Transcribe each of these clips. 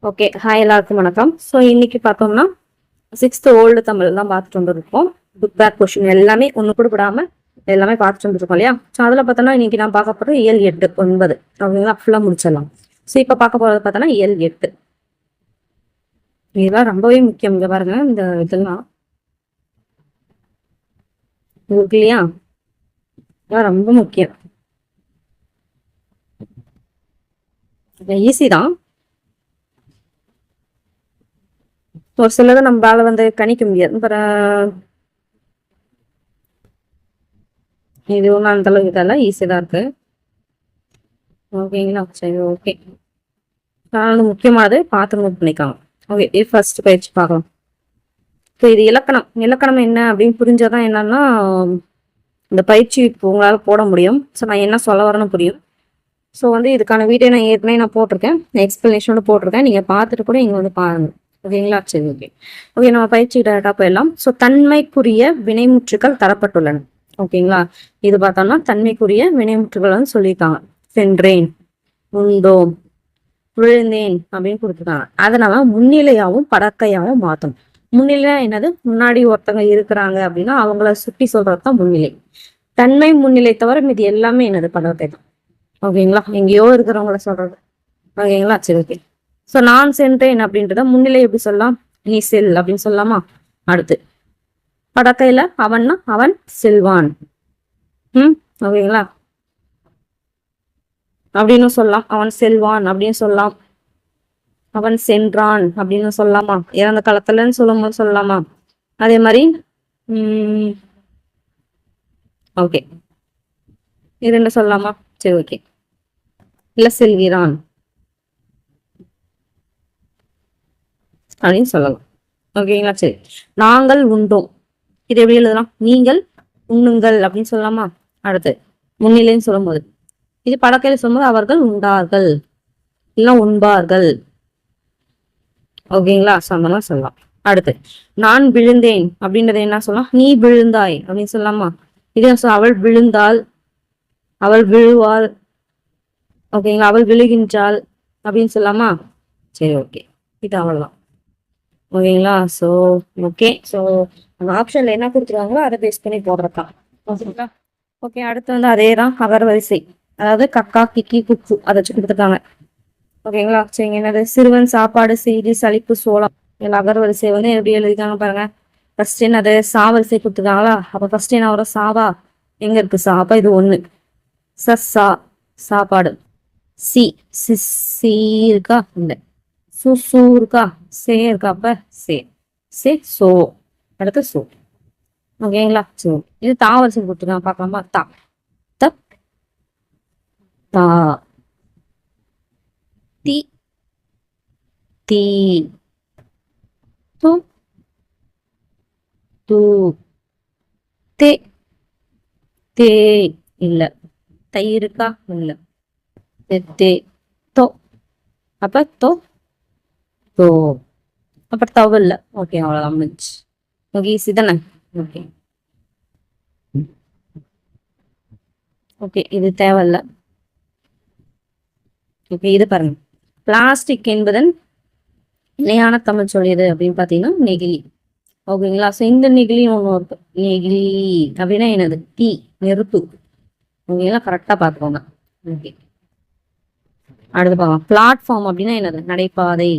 Okay, hi, எல்லாருக்கும் வணக்கம். So இன்னைக்கு பார்த்தோம்னா 6th ஓல்டு தமிழ் தான் பார்த்துட்டு வந்துருக்கோம். புக் பேக் கொஸ்டின் எல்லாமே ஒன்று கூட விடாம எல்லாமே பார்த்துட்டு வந்துருக்கோம் இல்லையா? ஸோ அதில் பார்த்தோன்னா இன்னைக்கு நான் பார்க்க போகிறது இயல் 8 9 அப்படிங்களா, ஃபுல்லாக முடிச்சிடலாம். ஸோ இப்போ பார்க்க போகிறது பார்த்தோன்னா இயல் 8. இதெல்லாம் ரொம்பவே முக்கியம். இங்கே பாருங்க, இந்த இதெல்லாம் இருக்கு இல்லையா, இதெல்லாம் ரொம்ப முக்கியம். ஈஸி தான், ஒரு சிலதை நம்மளால கணிக்க முடியாது. இது ஒன்றும் அந்த அளவுக்கு இதெல்லாம் ஈஸி தான் இருக்கு. ஓகேங்களா? சரி, ஓகே. அதனால முக்கியமானது பார்த்து நோட் பண்ணிக்கலாம். ஓகே, இது ஃபர்ஸ்ட் பயிற்சி பார்க்கலாம். ஸோ இது இலக்கணம். இலக்கணம் என்ன அப்படின்னு புரிஞ்சாதான் என்னன்னா இந்த பயிற்சி இப்போ உங்களால் போட முடியும். ஸோ நான் என்ன சொல்ல வரேன்னு புரியும். ஸோ இதுக்கான வீடியோ நான் ஏற்கனவே எக்ஸ்பிளனேஷனோட போட்டிருக்கேன். நீங்கள் பார்த்துட்டு கூட இங்கே பாருங்க. ஓகேங்களா? சரி, ஓகே. ஓகே, நம்ம பயிற்சி டேரக்டா போயிடலாம். ஸோ தன்மைக்குரிய வினைமுற்றுகள் தரப்பட்டுள்ளன. ஓகேங்களா? இது பார்த்தோம்னா தன்மைக்குரிய வினைமுற்றுகள் சொல்லியிருக்காங்க. சென்றேன், உண்டோம், விழுந்தேன் அப்படின்னு கொடுத்துருக்காங்க. அதை நம்ம முன்னிலையாவும் படக்கையாவும் மாத்தணும். முன்னிலை என்னது? முன்னாடி ஒருத்தவங்க இருக்கிறாங்க அப்படின்னா அவங்கள சுட்டி சொல்றதுதான் முன்னிலை. தன்மை முன்னிலை தவிர மீது எல்லாமே என்னது? படத்தை தான். ஓகேங்களா? எங்கேயோ இருக்கிறவங்கள சொல்றது. ஓகேங்களா? சரி, ஓகே. ஸோ நான் சென்றேன் அப்படின்றத முன்னிலை எப்படி சொல்லலாம்? நீ செல் அப்படின்னு சொல்லலாமா? அடுத்து படக்கையில அவன்னா அவன் செல்வான். ஓகேங்களா? அப்படின்னு சொல்லலாம். அவன் செல்வான் அப்படின்னு சொல்லலாம். அவன் சென்றான் அப்படின்னு சொல்லலாமா? இறந்த காலத்துலன்னு சொல்லும் போது சொல்லலாமா? அதே மாதிரி ஓகே, இது என்ன சொல்லலாமா? சரி, ஓகே. இல்ல செல்கிறான் அப்படின்னு சொல்லலாம். ஓகேங்களா? சரி, நாங்கள் உண்டோம். இது எப்படி எழுதலாம்? நீங்கள் உண்ணுங்கள் அப்படின்னு சொல்லலாமா? அடுத்து முன்னிலைன்னு சொல்லும் போது, இது படக்கையில சொல்லும்போது அவர்கள் உண்டார்கள் இல்ல உண்பார்கள். ஓகேங்களா? சொந்தமா சொல்லலாம். அடுத்து நான் விழுந்தேன் அப்படின்றத என்ன சொல்லலாம்? நீ விழுந்தாய் அப்படின்னு சொல்லலாமா? இதே அவள் விழுந்தாள், அவள் விழுவாள். ஓகேங்களா? அவள் விழுகின்றாள் அப்படின்னு சொல்லலாமா? சரி, ஓகே. இது அவ்வளவுதான். ஓகேங்களா? So okay. ஸோ அந்த ஆப்ஷன்ல என்ன கொடுத்துருக்காங்களோ அதை பேஸ் பண்ணி போடுறதான். ஓகேங்களா? ஓகே, அடுத்து அதே தான் அகர் வரிசை. அதாவது கக்கா, கிக்கி, குக்கு அதை வச்சு கொடுத்துருக்காங்க. ஓகேங்களா? சரிங்க. என்னது? சிறுவன், சாப்பாடு, செய்தி, சலிப்பு, சோளம். இதில் அகர் வரிசை எப்படி எழுதிக்காங்க பாருங்க. ஃபர்ஸ்ட் என்னது? சா வரிசை கொடுத்துருக்காங்களா? அப்போ ஃபர்ஸ்ட் என்ன வரும்? சாவா. எங்க இருக்கு சா? அப்ப இது ஒண்ணு. சா சாப்பாடு. சி சி இருக்கா? இல்லை. சு இருக்கா? சே இருக்கா? அப்ப சே சோ. அடுத்து சோ. ஓகேங்களா? சோ. இது தா வரிசை கொடுத்துருக்காங்க, பார்க்கலாமா? தா த தா தி தி து து தே தே. இல்ல. தை இருக்கா? இல்ல. தே தோ. அப்ப தோ தோ. அப்புறம் தவல்ல. ஓகே, அவ்வளவுதான் முடிஞ்சு. ஓகே, ஈஸி தானே? ஓகே ஓகே, இது தேவையில்ல. ஓகே, இது பாருங்க. பிளாஸ்டிக் என்பதன் இணையான தமிழ் சொல்லியது அப்படின்னு பாத்தீங்கன்னா நெகிழி. ஓகேங்களா? ஸோ இந்த நெகிழி ஒண்ணு இருக்கு. நெகிழி அப்படின்னா என்னது? தீ, நெருப்பு. ஓகேங்களா? கரெக்டா பாத்துக்கோங்க. ஓகே, அடுத்து பார்க்கலாம். பிளாட்ஃபார்ம் அப்படின்னா என்னது? நடைபாதை.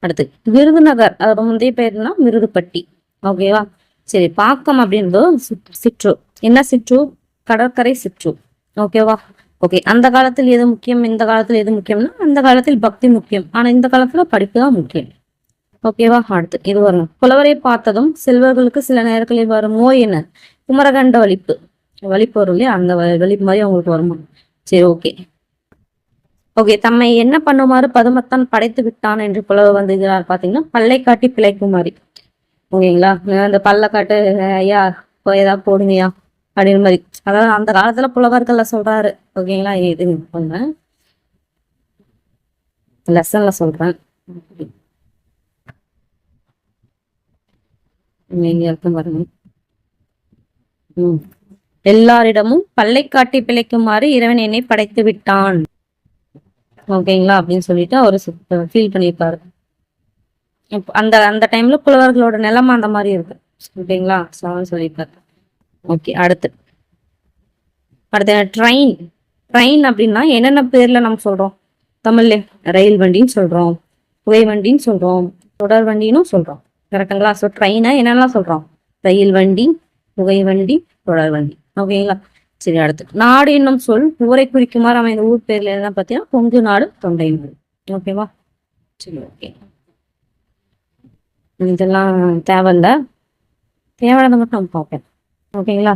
அடுத்து விருதுநகர், அதோட முந்தைய பேருனா மிருதுப்பட்டி. ஓகேவா? சரி, பாக்கம் அப்படின்றது சிற்றூர். என்ன சிற்றூர்? கடற்கரை சிற்றூர். ஓகேவா? ஓகே, அந்த காலத்தில் எது முக்கியம், இந்த காலத்தில் எது முக்கியம்னா அந்த காலத்தில் பக்தி முக்கியம், ஆனா இந்த காலத்துல படிப்பு தான் முக்கியம். ஓகேவா? அடுத்து இது வரணும். புலவரை பார்த்ததும் செல்வர்களுக்கு சில நேரங்களில் வரும் நோய் என்ன? குமரகண்ட வலிப்பு. வலிப்பு வரும் இல்லையா? அந்த வலிப்பு மாதிரி அவங்களுக்கு வருமா? சரி, ஓகே. ஓகே, தம்மை என்ன பண்ணுமாறு பதுமத்தான் படைத்து விட்டான் என்று புலவர் வந்துகிறார். பாத்தீங்கன்னா பல்லை காட்டி பிழைக்குமாறி. ஓகேங்களா? அந்த பல்ல காட்டு ஐயா, ஏதாவது போடுங்கய்யா அப்படின்னு மாதிரி. அதாவது அந்த காலத்துல புலவர்கள்ல சொல்றாரு. ஓகேங்களா? இது லெசன்ல சொல்றேன். பாருங்க. எல்லாரிடமும் பல்லை காட்டி பிழைக்குமாறு இறைவன் என்னை படைத்து விட்டான். ஓகேங்களா? அப்படின்னு சொல்லிட்டு அவரு ஃபீல் பண்ணியிருப்பாரு. அந்த அந்த டைம்ல புலவர்களோட நிலைமை அந்த மாதிரி இருக்கு. ஓகேங்களா? சொல்லியிருக்காரு. ஓகே, அடுத்து ட்ரெயின். ட்ரெயின் அப்படின்னா என்னென்ன பேர்ல நம்ம சொல்றோம் தமிழ்ல? ரயில் வண்டின்னு சொல்றோம், புகை வண்டின்னு சொல்றோம், தொடர் வண்டின்னு சொல்றோம். கரெக்டுங்களா? ஸோ ட்ரெயினை என்னெல்லாம் சொல்றோம்? ரயில் வண்டி, புகை வண்டி, தொடர் வண்டி. ஓகேங்களா? சரி, அடுத்து நாடு என்னும் சொல் ஊரை குறிக்குமாறு அமைந்த ஊர் பேர்ல என்ன பார்த்தீங்கன்னா கொங்கு நாடு, தொண்டை நாடு. ஓகேவா? சரி, ஓகே. இதெல்லாம் தேவையில்ல, தேவையானதை மட்டும் நம்ம பார்ப்பேன். ஓகேங்களா?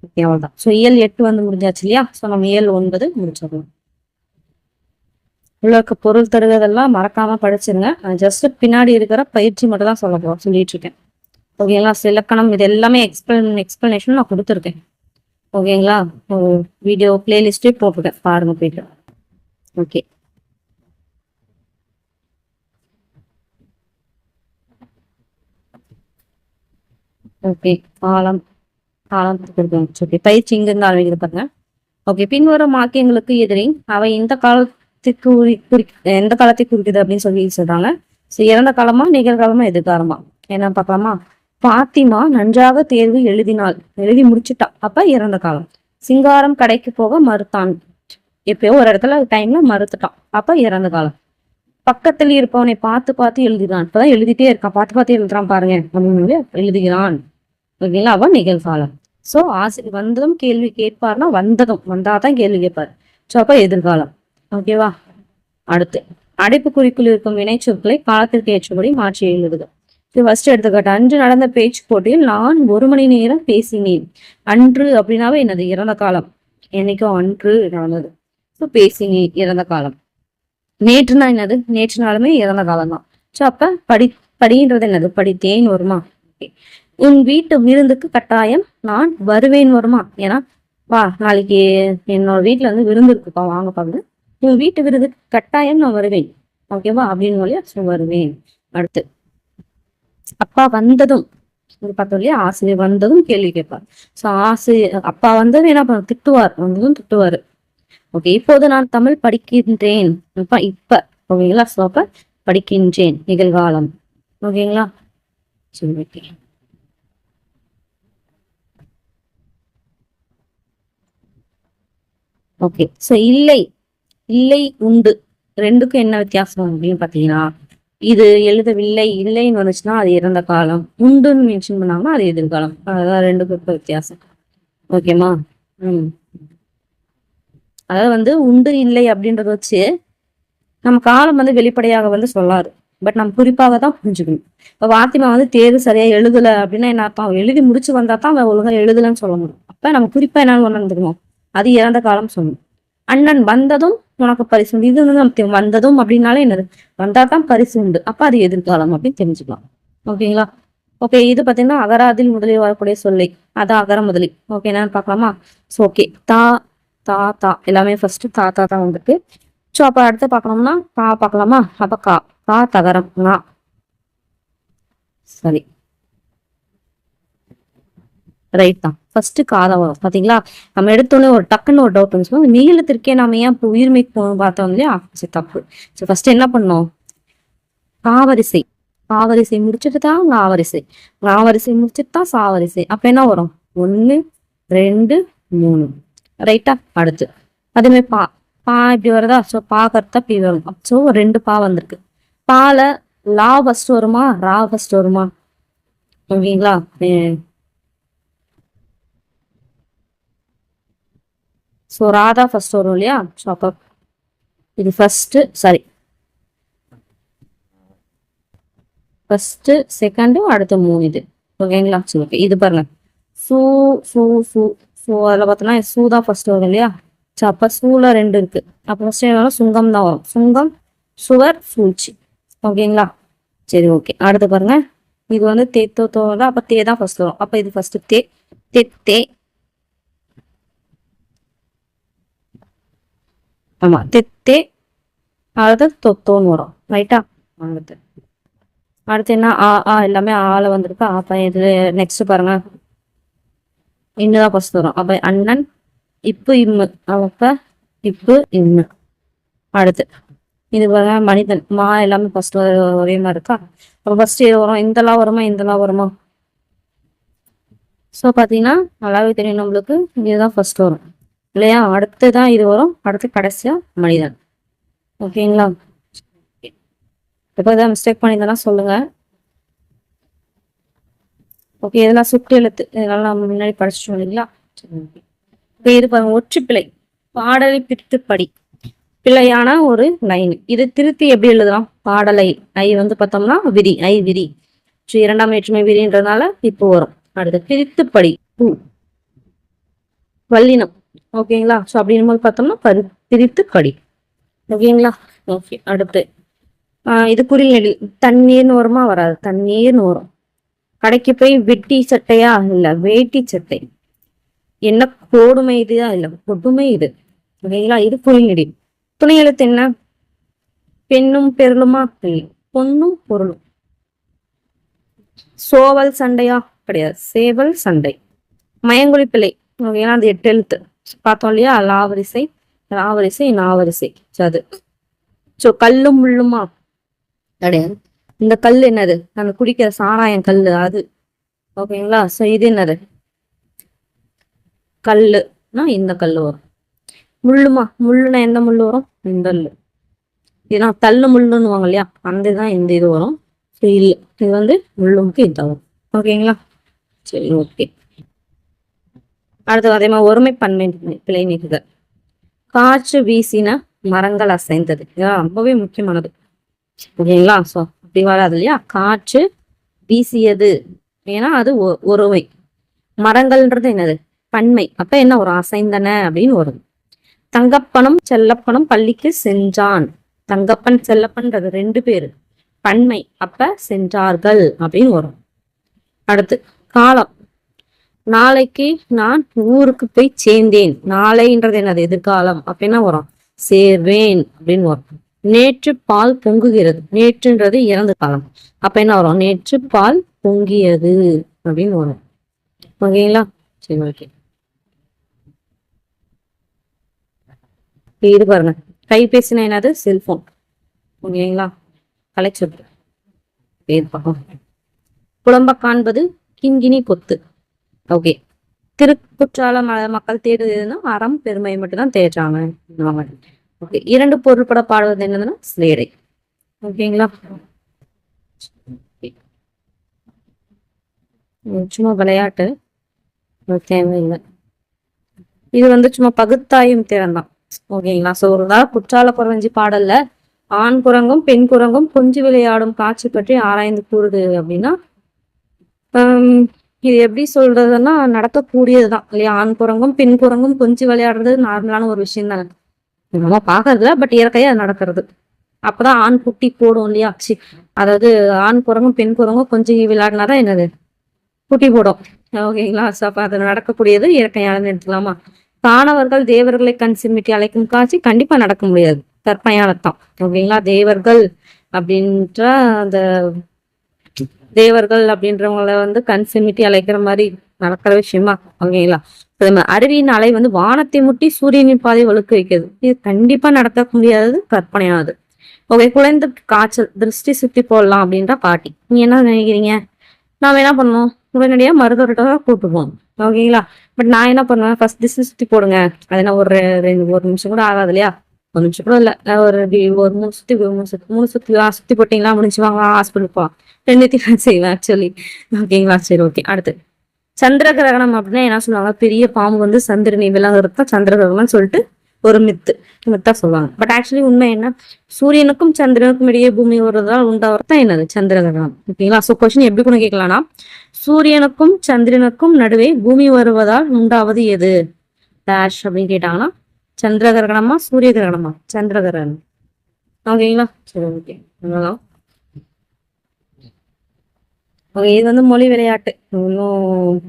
ஓகே, அவ்வளோதான். ஸோ இயல் 8 வந்து முடிஞ்சாச்சு இல்லையா? ஸோ நம்ம இயல் 9 முடிச்சிடலாம். உங்களுக்கு பொருள் தருவதெல்லாம் மறக்காம படிச்சிருங்க. ஜஸ்ட் பின்னாடி இருக்கிற பயிற்சி மட்டும் தான் சொல்லிட்டு இருக்கேன். ஓகேங்களா? இலக்கணம் இது எல்லாமே எக்ஸ்பிளனேஷன் நான் கொடுத்துருக்கேன். ஓகேங்களா? வீடியோ பிளேலிஸ்டே போட்டுருக்கேன், பாருங்க போயிட்டு. Okay, okay. காலம் பயிற்சி இங்கிருந்து ஆரம்பிக்குது பாருங்க. ஓகே, பின்வரும் வாக்கியங்களுக்கு எதிரே அவை இந்த காலத்துக்கு எந்த காலத்தை குறிக்குது அப்படின்னு சொல்றாங்க. இறந்த காலமா, நிகழ்காலமா, எதிர்காலமா என்ன பார்க்கலாமா? பாத்திமா நன்றாக தேர்வு எழுதினாள், எழுதி முடிச்சுட்டா, அப்ப இறந்த காலம். சிங்காரம் கடைக்கு போக மறுத்தான், எப்பயோ ஒரு இடத்துல டைம்ல மறுத்துட்டான், அப்ப இறந்த காலம். பக்கத்தில் இருப்பவனை பார்த்து பார்த்து எழுதினான், இப்பதான் எழுதிட்டே இருக்கான், பார்த்து பார்த்து எழுதுறான் பாருங்க அப்படின்னு எழுதுகிறான். ஓகேங்களா? அவன் நிகழ்காலம். சோ ஆசிரியர் வந்ததும் கேள்வி கேட்பார்னா வந்தாதான் கேள்வி கேட்பாரு. சோ அப்ப எதிர்காலம். ஓகேவா? அடுத்து அடைப்பு குறிப்பில் இருக்கும் வினைச்சொற்களை காலத்திற்கு ஏற்றபடி மாற்றி எழுதுக. ஃபர்ஸ்ட் எடுத்துக்காட்டு, அன்று நடந்த பேச்சு போட்டியில் நான் 1 மணி நேரம் பேசினேன். அன்று அப்படின்னாவே என்னது? இறந்த காலம். என்னைக்கும் அன்று நடந்தது. ஸோ பேசினேன், இறந்த காலம். நேற்றுனா என்னது? நேற்று நாளுமே இறந்த காலம் தான். ஸோ அப்ப படின்றது என்னது? படித்தேன் வருமா? உன் வீட்டு விருந்துக்கு கட்டாயம் நான் வருவேன் வருமா? ஏன்னா வா, நாளைக்கு என்னோட வீட்டுல இருந்து விருந்து இருக்குப்பா, வாங்க பாருங்க. உன் வீட்டு விருந்துக்கு கட்டாயம் நான் வருவேன். ஓகேவா? அப்படின்னு வருவேன். அடுத்து அப்பா வந்ததும் பார்த்தோம் இல்லையா? ஆசிரியர் வந்ததும் கேள்வி கேட்பார். ஸோ ஆசிரியர் அப்பா வந்ததும் என்ன பண்ண? திட்டுவார், வந்ததும் திட்டுவாரு. ஓகே, இப்போது நான் தமிழ் படிக்கின்றேன். இப்ப ஓகேங்களா? ஸோ அப்ப படிக்கின்றேன், நிகழ்காலம். ஓகேங்களா? சரி, ஓகே. ஓகே, ஸோ இல்லை உண்டு ரெண்டுக்கும் என்ன வித்தியாசம் அப்படின்னு பாத்தீங்கன்னா, இது எழுதவில்லை, இல்லைன்னு வந்துச்சுன்னா அது இறந்த காலம், உண்டுன்னு மென்ஷன் பண்ணாங்கன்னா அது எதிர்காலம். அதான் ரெண்டுக்கும் வித்தியாசம். ஓகேமா? அதாவது உண்டு இல்லை அப்படின்றத வச்சு நம்ம காலம் வெளிப்படையாக சொல்லாது. பட் நம்ம குறிப்பாக தான் புரிஞ்சுக்கணும். இப்ப வாத்திமா தேர்வு சரியா எழுதல அப்படின்னா என்ன அர்த்தம்? எழுதி முடிச்சு வந்தா தான் அவன் ஒழுங்கா எழுதலன்னு சொல்ல முடியும். அப்ப நம்ம குறிப்பா என்னன்னு உணர்ந்துக்கணும், அது இறந்த காலம் சொல்லணும். அண்ணன் வந்ததும் உனக்கு பரிசு உண்டு, இது நம்ம வந்ததும் அப்படின்னாலே என்னது? வந்தாதான் பரிசு உண்டு, அப்ப அது எதிர்காலம் அப்படின்னு தெரிஞ்சுக்கலாம். ஓகேங்களா? ஓகே, இது பாத்தீங்கன்னா அகராதில் முதலில் வரக்கூடிய சொல்லை, அதான் அகர முதலி. ஓகே, என்னன்னு பாக்கலாமா? ஓகே, தா தா தா எல்லாமே ஃபர்ஸ்ட் தாத்தா தான் வந்துருக்கு. ஸோ அப்ப அடுத்து பாக்கலாம்னா கா பாக்கலாமா? அப்ப கா கா தகரம் ஙா. சரி, ரைட் தான். ஃபர்ஸ்ட் காதா வரும் பாத்தீங்களா? நம்ம எடுத்தோன்னே ஒரு டக்குன்னு ஒரு டவுட் வந்துச்சு, நீளத்திற்கே நாம ஏன் இப்போ உயிர்மைக்கு பார்த்தோம் இல்லையா? சரி, தப்பு. சரி, ஃபர்ஸ்ட் என்ன பண்ணோம்? காவரிசை. காவரிசை முடிச்சுட்டு தான் ஞாவரிசை, ஞாவரிசை முடிச்சுட்டு தான் சாவரிசை. அப்ப என்ன வரும்? 1 2 3. ரைட்டா? அடுத்து அதே மாதிரி பா பா இப்படி வருதா? ஸோ பாக்கறதா இப்படி வரும். ஸோ 2 பா வந்திருக்கு. பால லா ஃபர்ஸ்ட் வருமா, ரா ஃபர்ஸ்ட் வருமா? ஓகேங்களா? ஸோ ராதா ஃபர்ஸ்ட் வரும் இல்லையா? ஸோ அப்போ இது ஃபர்ஸ்ட், சாரி ஃபர்ஸ்ட் செகண்டு, அடுத்து 3 இது. ஓகேங்களா? சரி, ஓகே. இது பாருங்க, சூ சூ சூ சூ அதில் பார்த்தோன்னா சூ தான் ஃபர்ஸ்ட் வரும் இல்லையா? ஸோ அப்போ சூல 2 இருக்கு. அப்போ ஃபர்ஸ்ட் என்ன? சுங்கம் தான் வரும். சுங்கம், சுவர், சூழ்ச்சி. ஓகேங்களா? சரி, ஓகே. அடுத்து பாருங்க, இது தேத்தோ தோல, அப்போ தே தான் ஃபர்ஸ்ட் வரும். அப்போ இது ஃபர்ஸ்ட் தே தே தே. ஆமா, தெத்தே. அடுத்து தொத்தோன்னு வரும். ரைட்டா? அடுத்து என்ன? ஆ ஆ எல்லாமே ஆள வந்திருக்கு. அப்ப இது நெக்ஸ்ட் பாருங்க, இன்னுதான் ஃபர்ஸ்ட் வரும். அப்ப அண்ணன், இப்பு இம்மு, அப்ப இப்பு இம்மு. அடுத்து இது மனிதன். மா எல்லாமே ஃபர்ஸ்ட் ஒரே மாதிரி இருக்கா. அப்போ ஃபர்ஸ்ட் இது வரும், இந்தலாம் வருமா, இந்தலாம் வருமா? ஸோ பார்த்தீங்கன்னா நல்லாவே தெரியும் நம்மளுக்கு, இதுதான் ஃபர்ஸ்ட் வரும் இல்லையா. அடுத்து தான் இது வரும், அடுத்து கடைசியா மனிதன். ஓகேங்களா. இப்போ ஏதாவது மிஸ்டேக் பண்ணியிருந்தேன்னா சொல்லுங்க. ஓகே, இதெல்லாம் சுட்டு எழுத்து, இதெல்லாம் நம்ம முன்னாடி படிச்சிட்டோம் இல்லைங்களா. இப்போ இது பாருங்க, ஒற்றுப்பிழை. பாடலை பிரித்து படி. பிழையான ஒரு லைன். இது திருத்தி எப்படி எழுதலாம்? பாடலை ஐ வந்து பார்த்தோம்னா விரி, ஐ விரி. இரண்டாம் வேற்றுமை விரின்றதுனால இப்போ வரும். அடுத்து பிரித்து படி, வல்லினம். ஓகேங்களா. ஸோ அப்படின் போது பார்த்தோம்னா பிரித்து படி. ஓகேங்களா. ஓகே, அடுத்து இது குறில் நெடில். தண்ணீர்னு வருமா? வராது, தண்ணீர்னு வரும். கடைக்கு போய் வெட்டி சட்டையா? இல்ல வேட்டி சட்டை. என்ன கொடுமை இதுயா? இல்ல கொடுமை இது. ஓகேங்களா. இது குறில் நெடில். துணை எழுத்து என்ன? பெண்ணும் பெருளுமா? பொண்ணும் பொருளும். சோவல் சண்டையா? கிடையாது, சேவல் சண்டை. மயங்குழி பிள்ளை. ஓகேங்களா. அது 8 எழுத்து பார்த்தோம் இல்லையா. லாவரிசை, ராவரிசை, நாவரிசை. அது கல்லும் முள்ளுமா? கிடையாது. இந்த கல் என்னது? நம்ம குடிக்கிற சாராயம் கல்லு அது. ஓகேங்களா. ஸோ இது என்னது? கல்லுனா இந்த கல் வரும். முள்ளுமா? முள்ளுனா எந்த முள்ளு வரும்? இந்த இதுனா தள்ளு முள்ளுன்னு வாங்க இல்லையா, அந்த இதுதான் இந்த இது வரும். ஸோ இல்லை, இது வந்து முள்ளுமுக்கு இது வரும். ஓகேங்களா. சரி, ஓகே. அடுத்து அதே மாதிரி ஒருமை பன்மை பிழை நீக்குக. காற்று வீசின மரங்கள் அசைந்தது. இதுதான் ரொம்பவே முக்கியமானது. ஓகேங்களா. ஸோ அப்படி வராது இல்லையா. காற்று வீசியது, ஏன்னா அது ஒருமை. மரங்கள்ன்றது என்னது? பன்மை. அப்ப என்ன வரும்? அசைந்தன அப்படின்னு வரும். தங்கப்பனும் செல்லப்பனும் பள்ளிக்கு சென்றான். தங்கப்பன் செல்லப்பன்றது 2 பேரு, பன்மை. அப்ப சென்றார்கள் அப்படின்னு வரும். அடுத்து காலம். நாளைக்கு நான் ஊருக்கு போய் சேர்ந்தேன். நாளைன்றது என்னது? எதிர்காலம். அப்ப என்ன வரும்? சேர்வேன் அப்படின்னு வரும். நேற்று பால் பொங்குகிறது. நேற்றுன்றது இறந்த காலம். அப்ப என்ன வரும்? நேற்று பால் பொங்கியது அப்படின்னு வரும். ஓகேங்களா. சரி, ஓகே. இது பாருங்க, கைபேசினா என்னது? செல்போன். ஓகேங்களா. கலைச்சொல். புலம்ப காண்பது கிங்கினி கொத்து. ஓகே. திருக்குற்றால மக்கள் தேடுதுன்னா அறம் பெருமை மட்டும்தான் தேடுறாங்க. ஓகே. 2 பொருள்பட பாடுவது என்னதுன்னா ஸ்லேடை. ஓகேங்களா. சும்மா விளையாட்டு, தேவையில்லை. இது வந்து சும்மா பகுத்தாயும் திறன் தான். ஓகேங்களா. ஸோ ஒரு நாள் குற்றால குறவஞ்சி பாடல்ல ஆண் குரங்கும் பெண் குரங்கும் கொஞ்சி விளையாடும் காட்சி பற்றி ஆராய்ந்து கூறுது அப்படின்னா, இது எப்படி சொல்றதுன்னா நடக்கக்கூடியதுதான் இல்லையா. ஆண் குரங்கும் பெண் குரங்கும் கொஞ்சி விளையாடுறது நார்மலான ஒரு விஷயம் தானே, நம்ம பாக்குறதுல. பட் இயற்கையா அது நடக்கிறது. அப்பதான் ஆண் குட்டி போடும் இல்லையா. அதாவது ஆண் குரங்கும் பெண் குரங்கும் கொஞ்சம் விளையாடினாதான் என்னது? குட்டி போடும். ஓகேங்களா. ஸோ அப்ப அது நடக்கக்கூடியது, இயற்கையானது எடுத்துக்கலாமா. தானவர்கள் தேவர்களை கண் சிமிட்டி அழைக்கும் காட்சி கண்டிப்பா நடக்க முடியாது, கற்பனையானதான். ஓகேங்களா. தேவர்கள் அப்படின்ற அந்த தேவர்கள் அப்படின்றவங்கள வந்து கண் சிமிட்டி அழைக்கிற மாதிரி நடக்கிற விஷயமா. ஓகேங்களா. அருவியின் அலை வந்து வானத்தை முட்டி சூரியனின் பாதை வலுக்க வைக்கிறது. இது கண்டிப்பா நடக்க முடியாதது, கற்பனையானது. ஓகே. குழந்தை காய்ச்சல், திருஷ்டி சுத்தி போடலாம் அப்படின்ற பாட்டி. நீங்க என்ன நினைக்கிறீங்க? நாம என்ன பண்ணுவோம்? உடனடியா மருத்துவர்கிட்ட தான் கூட்டு போகணும். ஓகேங்களா. பட் நான் என்ன பண்ணுவேன்? ஃபர்ஸ்ட் திருஷ்டி சுத்தி போடுங்க. அது என்ன ஒரு 1 நிமிஷம் கூட ஆகாது இல்லையா. 1 நிமிஷம் கூட இல்ல, ஒரு 3 சுத்தி 3 சுத்தி சுத்தி போட்டீங்களா, முடிஞ்சு வாங்க ஹாஸ்பிட்டல் போலாம். 2 செய்வேன் ஆக்சுவலி. ஓகேங்களா. சரி, ஓகே. அடுத்து சந்திர கிரகணம் அப்படின்னா என்ன சொல்லுவாங்க? பெரிய பாம்பு வந்து சந்திரனை விலங்குறது தான் சந்திர கிரகணம்னு சொல்லிட்டு ஒரு மித்தா சொல்லுவாங்க. பட் ஆக்சுவலி உண்மை என்ன? சூரியனுக்கும் சந்திரனுக்கும் இடையே பூமி வருவதால் உண்டாவதுதான் என்னது? சந்திர கிரகணம். ஓகேங்களா. ஸோ கொஸ்டின் எப்படி கூட கேட்கலாம்னா, சூரியனுக்கும் சந்திரனுக்கும் நடுவே பூமி வருவதால் உண்டாவது எது டேஷ் அப்படின்னு கேட்டாங்கன்னா, சந்திர கிரகணமா சூரிய கிரகணமா? சந்திர கிரகணம். ஓகேங்களா. சரி, ஓகே. ஓகே. இது வந்து மொழி விளையாட்டு. இன்னும்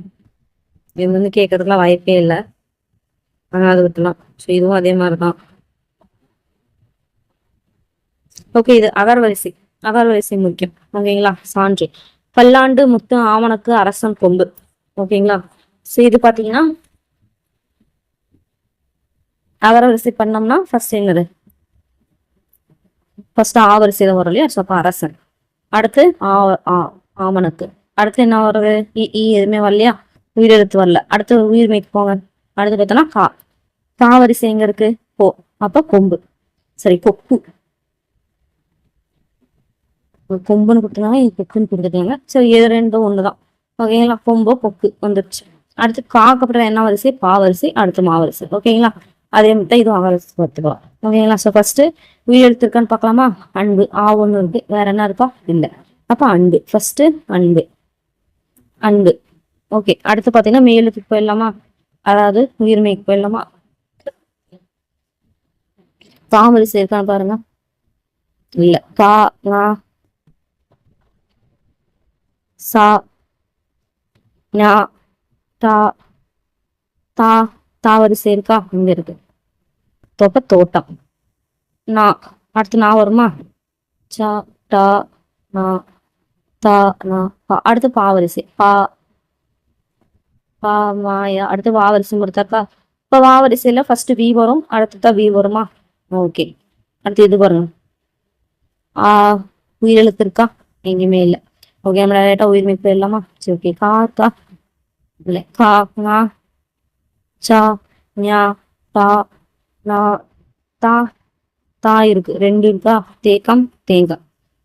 இது வந்து கேட்கறதுக்குலாம் வாய்ப்பே இல்லை, ஆனால் அது விட்டுலாம். ஸோ இதுவும் அதே மாதிரிதான். ஓகே. இது அகர்வரிசை. அகர்வரிசை முக்கியம். ஓகேங்களா. சான்று. பல்லாண்டு முத்து ஆவணக்கு அரசன் கொம்பு. ஓகேங்களா. ஸோ இது பாத்தீங்கன்னா அகரவரிசை பண்ணோம்னா ஃபர்ஸ்ட் என்னது? ஃபர்ஸ்ட் ஆ வரிசையில வரும் இல்லையா? ஸோ அப்போ அரசன். அடுத்து ஆமணக்கு. அடுத்து என்ன வருது? எதுவுமே வரலையா? உயிரெழுத்து வரல. அடுத்து உயிர்மைக்கு போங்க. அடுத்து பார்த்தோன்னா கா வரிசை எங்க இருக்கு? போ. அப்ப கொம்பு. சரி, கொக்கு. கொம்புன்னு கொடுத்துருக்காங்க, இது கொக்குன்னு கொடுத்துருக்காங்க. சரி, எது ரெண்டும் ஒண்ணுதான். ஓகேங்களா? கொம்போ கொக்கு வந்துருச்சு. அடுத்து காக்கு அப்புறம் என்ன வரிசை? பா வரிசை. அடுத்து மா வரிசை. ஓகேங்களா? அதே மட்டும் இது வரிசை பார்த்துக்கலாம். ஓகேங்களா? ஸோ ஃபர்ஸ்ட் உயிரெழுத்து இருக்கான்னு பார்க்கலாமா? அன்பு. ஒண்ணு இருக்கு. வேற என்ன இருக்கா? இல்லை. அப்ப அன்பு. ஃபர்ஸ்ட் அன்பு. அன்பு. ஓகே. அடுத்து பாத்தீங்கன்னா மெய்யெழுத்துக்கு போயிடலாமா? அதாவது உயிர்மைக்கு போயிடலாமா? வரிசை இருக்கான்னு பாருங்க. இல்ல. சா ஞா தா தா வரிசை இருக்கா? இங்க இருக்கு. தொப்ப தோட்டம். அடுத்து வருமா? சா டா நா தா நா பா. அடுத்து பா வரிசை. பா மாயா. அடுத்து வா வரிசை கொடுத்தாக்கா? இப்ப வா வரிசையில ஃபர்ஸ்ட் வி வரும், அடுத்துதான் வி வருமா? ஓகே. அடுத்து இது பாருங்க. உயிரெழுத்து இருக்கா? எங்கேயுமே இல்லை. ஓகே, நம்ம டேரக்டா உயிர்மை போயிடலாமா? சரி, ஓகே. கா இல்லை. ஞா சா ஞா டா நா தா இருக்கு. ரெண்டு இருக்கா? தேக்கம் தேங்காய்.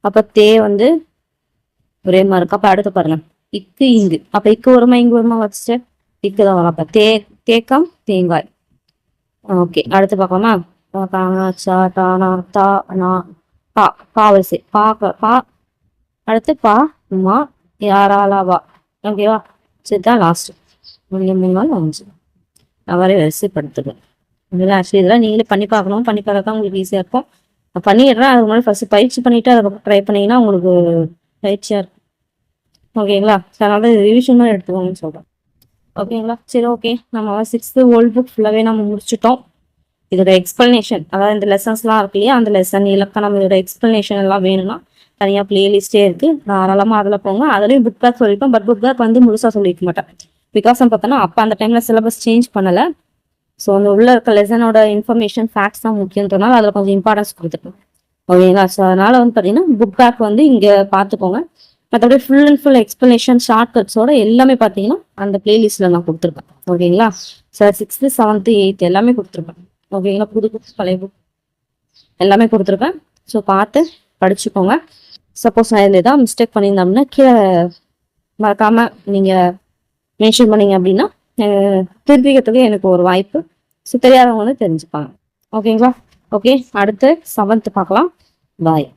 அப்ப தே வந்து ஒரே மாதிரி இருக்கு. அப்ப அடுத்து பாருங்க. இங்கு. அப்ப இக்கு வருமா இங்கு வருமா? வச்சுட்டு இக்குதான் வரும். அப்ப தேக்கம் தேங்காய். ஓகே. அடுத்து பார்க்கலாமா? பா வரிசை. பா. அடுத்து பா மா யாராலாவா. ஓகேவா? சரிதான் லாஸ்ட். 3 4 5. நான் வரை வரிசைப்படுத்துறேன். ஆக்சுவலி இதெல்லாம் நீங்களே பண்ணி பார்க்கணும். பண்ணி பார்க்க உங்களுக்கு ஈஸியா இருக்கும். நான் பண்ணிடுறேன். அதுக்கு முன்னாடி ஃபர்ஸ்ட் பயிற்சி பண்ணிட்டு அதுக்கப்புறம் ட்ரை பண்ணீங்கன்னா உங்களுக்கு பயிற்சியா இருக்கும். ஓகேங்களா? அதனால ரிவிஷன் தான் எடுத்துக்கோங்கன்னு சொல்றேன். ஓகேங்களா? சரி, ஓகே. நம்ம 6th ஓல்ட் புக் ஃபுல்லாவே நம்ம முடிச்சுட்டோம். இதோட எக்ஸ்பிளனேஷன், அதாவது இந்த லெசன்ஸ்லாம் இருக்கு இல்லையா? அந்த லெசன் இலக்கணம் இதோட எக்ஸ்பிளனேஷன் எல்லாம் வேணும்னா தனியா பிளேலிஸ்டே இருக்கு. தாராளமா அதில் போங்க. அதுலயும் புக் பேக் சொல்லியிருப்பேன். பட் புக் பேக் வந்து முழுசா சொல்லியிருக்க மாட்டேன். பிகாஸ் பார்த்தோன்னா அப்போ அந்த டைம்ல சிலபஸ் சேஞ்ச் பண்ணல. ஸோ அந்த உள்ள இருக்க லெசனோட இன்ஃபர்மேஷன் ஃபேக்ட்ஸ் தான் முக்கியன்றனால அதில் கொஞ்சம் இம்பார்ட்டன்ஸ் கொடுத்துருக்கேன். ஓகேங்களா? ஸோ அதனால வந்து பார்த்தீங்கன்னா புக் பேக் வந்து இங்கே பார்த்துக்கோங்க. மற்றபடி full and full explanation short கட்ஸோட எல்லாமே பார்த்தீங்கன்னா அந்த பிளேலிஸ்ட்ல நான் கொடுத்துருப்பேன். ஓகேங்களா? சார் 6th 7th 8th எல்லாமே கொடுத்துருப்பேன். ஓகேங்களா? புது புக்ஸ் பழைய புக் எல்லாமே கொடுத்துருப்பேன். ஸோ பார்த்து படிச்சுக்கோங்க. சப்போஸ் நான் இதில் ஏதாவது மிஸ்டேக் பண்ணியிருந்தோம்னா கீழே மறக்காம நீங்க மென்ஷன் பண்ணீங்க அப்படின்னா திருப்பிக்கிறதுக்கு எனக்கு ஒரு வாய்ப்பு. ஸோ தெரியாதவங்க வந்து தெரிஞ்சுப்பாங்க. ஓகேங்களா? ஓகே, அடுத்து 7th பார்க்கலாம். பாய்.